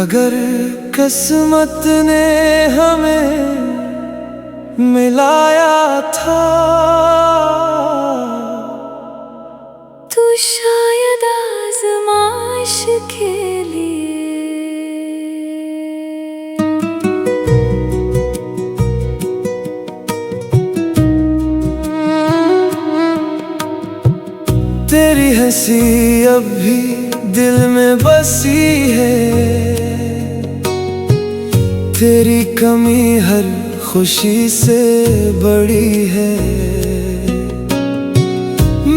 अगर किस्मत ने हमें मिलाया था तो शायद आज़माइश के लिए तेरी हंसी अब भी दिल में बसी है, तेरी कमी हर खुशी से बड़ी है।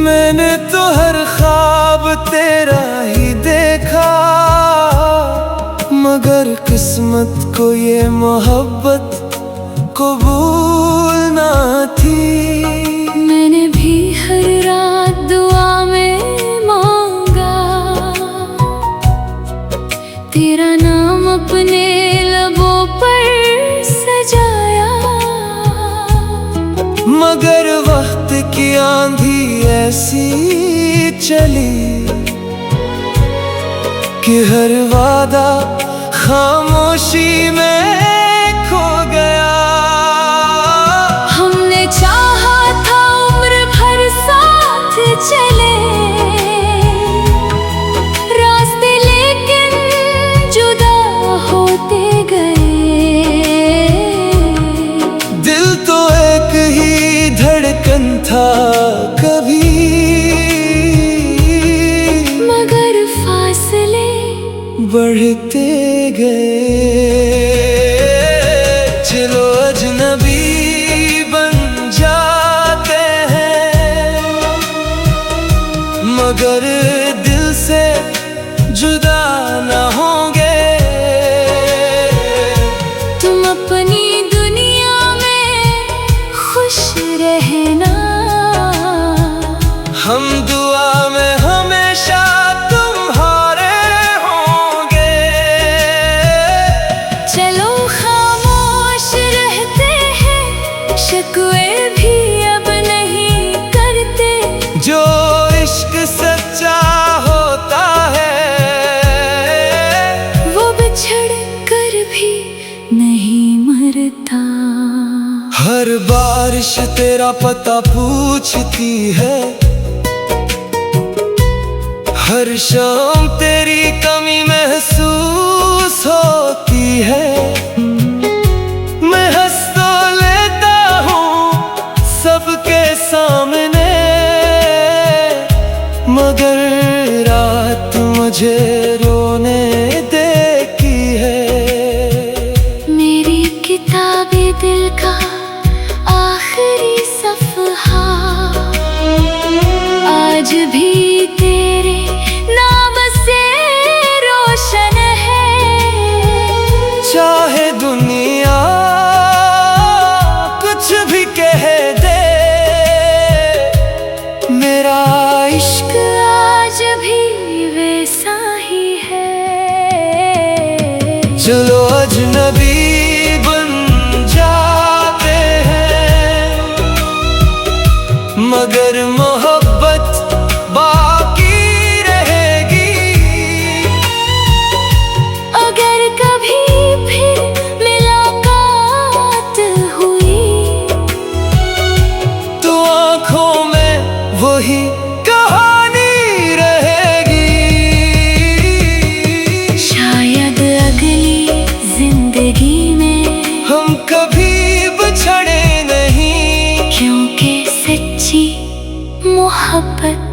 मैंने तो हर ख्वाब तेरा ही देखा, मगर किस्मत को ये मोहब्बत कबूल ना थी। मैंने भी हर रात दुआ में मांगा, तेरा नाम अपने लबों पर सजाया, मगर वक्त की आंधी ऐसी चली कि हर वादा खामोशी में खो गया। हमने चाहा था उम्र भर साथ चले रास्ते, लेकिन जुदा होते गए। दिल तो एक ही धड़कन था कभी, मगर फासले बढ़ते गए। चलो अजनबी बन जाते हैं, मगर दिल से जुदा न होंगे। तुम अपनी दुनिया में खुश रहना, हम दुआ में हमेशा तुम्हारे होंगे। चलो खामोश रहते हैं, शिकवे भी अब नहीं करते। जो इश्क सच्चा होता है वो बिछड़ कर भी नहीं मरता। हर बारिश तेरा पता पूछती है, हर शाम तेरी कमी महसूस होती है। मैं हंस तो लेता हूँ सबके सामने, मगर रात मुझे रोने देती है। मेरी किताबे दिल का आखिरी सफ़हा आज भी तेरे नाम से रोशन है। चाहे दुनिया कुछ भी कह दे, मेरा इश्क आज भी वैसा ही है। चलो अजनबी बन जाते हैं, मगर मोहब्बत बाकी रहेगी। अगर कभी फिर मुलाकात हुई तो आँखों में वही कहानी रहेगी। शायद अगली जिंदगी में हम कभी बिछड़े नहीं, क्योंकि सच्ची मोहब्बत